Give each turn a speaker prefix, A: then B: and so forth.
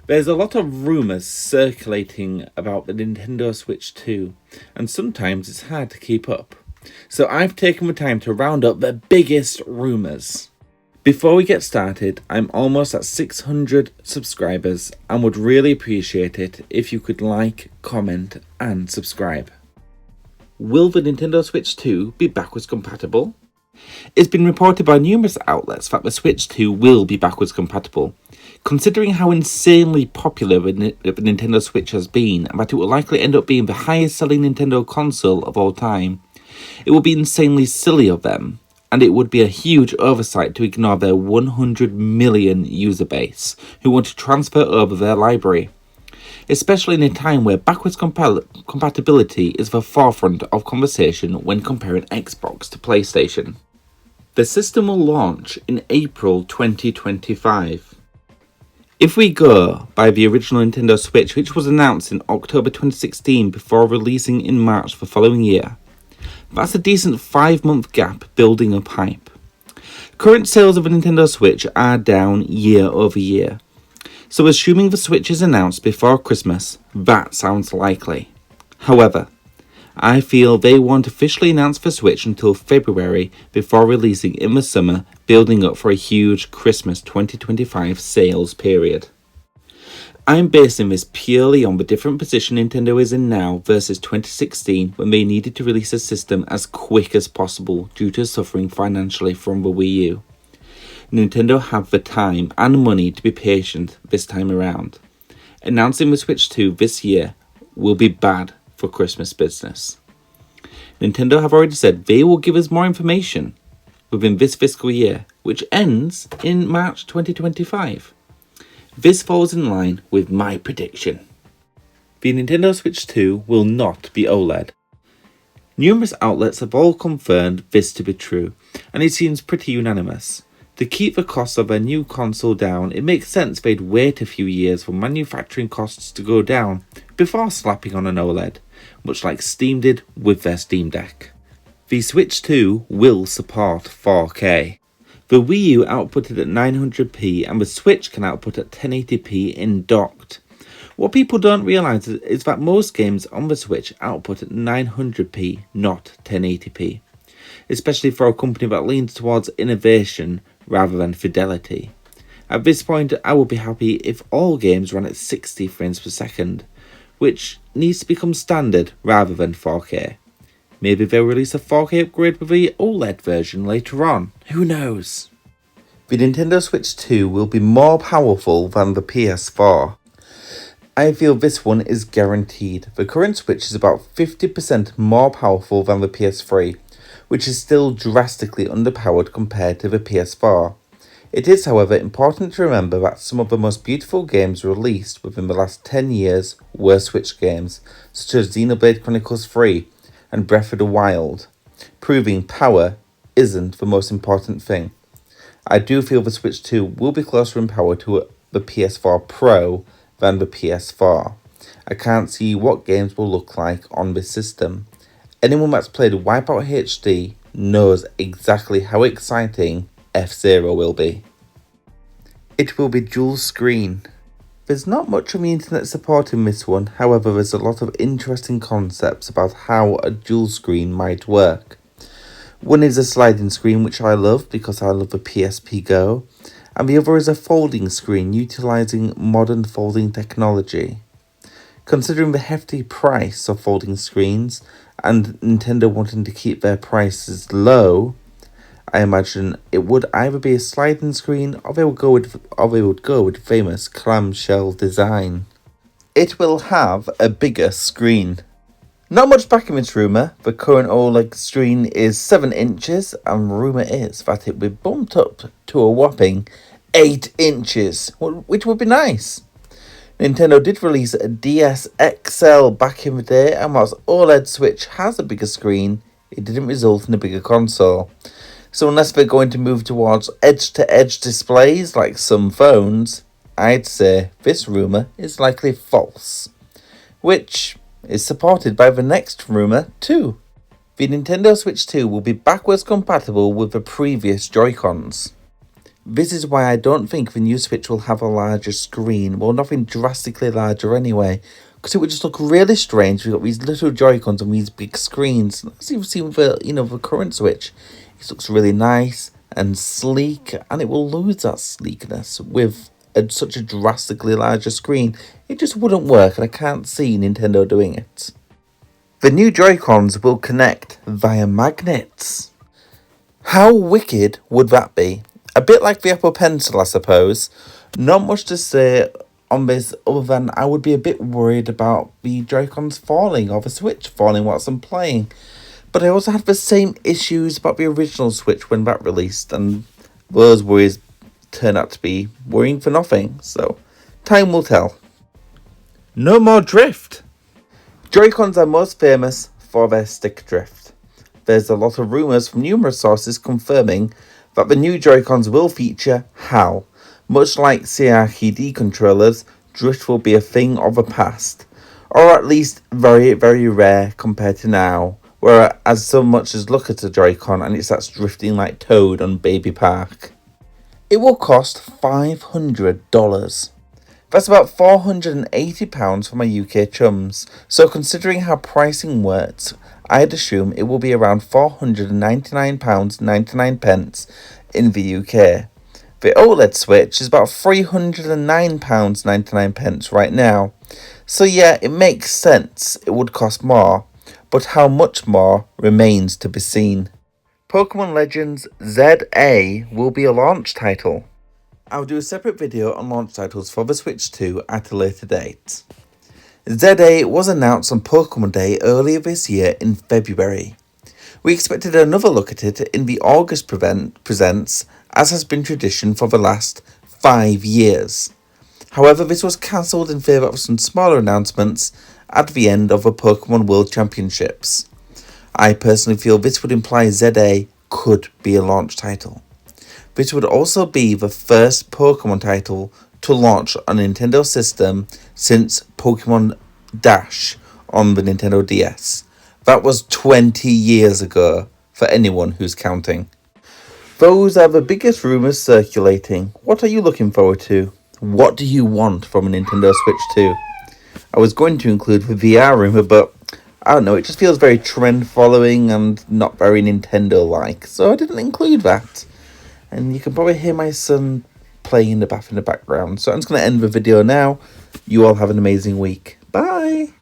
A: There's a lot of rumours circulating about the Nintendo Switch 2, and sometimes it's hard to keep up. So I've taken the time to round up the biggest rumours. Before we get started, I'm almost at 600 subscribers and would really appreciate it if you could like, comment and subscribe. Will the Nintendo Switch 2 be backwards compatible? It's been reported by numerous outlets that the Switch 2 will be backwards compatible. Considering how insanely popular the Nintendo Switch has been and that it will likely end up being the highest selling Nintendo console of all time, it would be insanely silly of them, and it would be a huge oversight to ignore their 100 million user base who want to transfer over their library. Especially in a time where backwards compatibility is the forefront of conversation when comparing Xbox to PlayStation. The system will launch in April 2025. If we go by the original Nintendo Switch, which was announced in October 2016 before releasing in March the following year, that's a decent 5-month gap building up hype. Current sales of a Nintendo Switch are down year over year. So assuming the Switch is announced before Christmas, that sounds likely. However, I feel they won't officially announce the Switch until February before releasing in the summer, building up for a huge Christmas 2025 sales period. I'm basing this purely on the different position Nintendo is in now versus 2016 when they needed to release a system as quick as possible due to suffering financially from the Wii U. Nintendo have the time and money to be patient this time around. Announcing the Switch 2 this year will be bad for Christmas business. Nintendo have already said they will give us more information within this fiscal year, which ends in March 2025. This falls in line with my prediction. The Nintendo Switch 2 will not be OLED. Numerous outlets have all confirmed this to be true, and it seems pretty unanimous. To keep the cost of a new console down, it makes sense they'd wait a few years for manufacturing costs to go down before slapping on an OLED, much like Steam did with their Steam Deck. The Switch 2 will support 4K. The Wii U outputted at 900p and the Switch can output at 1080p in docked. What people don't realise is that most games on the Switch output at 900p, not 1080p. Especially for a company that leans towards innovation rather than fidelity. At this point, I would be happy if all games run at 60 frames per second, which needs to become standard rather than 4K. Maybe they'll release a 4K upgrade with the OLED version later on, who knows? The Nintendo Switch 2 will be more powerful than the PS4. I feel this one is guaranteed. The current Switch is about 50% more powerful than the PS3, which is still drastically underpowered compared to the PS4. It is, however, important to remember that some of the most beautiful games released within the last 10 years were Switch games, such as Xenoblade Chronicles 3 and Breath of the Wild, proving power isn't the most important thing. I do feel the Switch 2 will be closer in power to the PS4 Pro than the PS4. I can't see what games will look like on this system. Anyone that's played Wipeout HD knows exactly how exciting F-Zero will be. It will be dual screen. There's not much on the internet supporting this one, however there's a lot of interesting concepts about how a dual screen might work. One is a sliding screen, which I love because I love the PSP Go, and the other is a folding screen utilising modern folding technology. Considering the hefty price of folding screens, and Nintendo wanting to keep their prices low, I imagine it would either be a sliding screen or they would go with famous clamshell design. It will have a bigger screen. Not much backing this rumour. The current OLED screen is 7 inches and rumour is that it will be bumped up to a whopping 8 inches, which would be nice. Nintendo did release a DS XL back in the day, and whilst OLED Switch has a bigger screen, it didn't result in a bigger console. So unless they're going to move towards edge-to-edge displays like some phones, I'd say this rumour is likely false. Which is supported by the next rumour too. The Nintendo Switch 2 will be backwards compatible with the previous Joy-Cons. This is why I don't think the new Switch will have a larger screen. Well, nothing drastically larger anyway. Because it would just look really strange. We've got these little Joy-Cons on these big screens. As you've seen with the current Switch. It looks really nice and sleek. And it will lose that sleekness with such a drastically larger screen. It just wouldn't work. And I can't see Nintendo doing it. The new Joy-Cons will connect via magnets. How wicked would that be? A bit like the Apple Pencil, I suppose. Not much to say on this other than I would be a bit worried about the Joy-Cons falling or the Switch falling whilst I'm playing. But I also had the same issues about the original Switch when that released, and those worries turned out to be worrying for nothing. So, time will tell. No more drift! Joy-Cons are most famous for their stick drift. There's a lot of rumours from numerous sources confirming that the new Joy-Cons will feature HAL. Much like CRTD controllers, drift will be a thing of the past, or at least very, very rare compared to now, whereas so much as look at a Joy-Con and it starts drifting like Toad on Baby Park. It will cost $500. That's about £480 for my UK chums, so considering how pricing works, I'd assume it will be around £499.99 in the UK. The OLED Switch is about £309.99 right now, so yeah, it makes sense it would cost more, but how much more remains to be seen. Pokemon Legends ZA will be a launch title. I'll do a separate video on launch titles for the Switch 2 at a later date. ZA was announced on Pokemon Day earlier this year in February. We expected another look at it in the August Presents, as has been tradition for the last 5 years. However, this was cancelled in favour of some smaller announcements at the end of the Pokemon World Championships. I personally feel this would imply ZA could be a launch title. This would also be the first Pokemon title to launch on a Nintendo system since Pokemon Dash on the Nintendo DS. That was 20 years ago, for anyone who's counting. Those are the biggest rumours circulating. What are you looking forward to? What do you want from a Nintendo Switch 2? I was going to include the VR rumour, but I don't know, it just feels very trend following and not very Nintendo-like, so I didn't include that. And you can probably hear my son playing in the bathroom in the background. So I'm just going to end the video now. You all have an amazing week. Bye!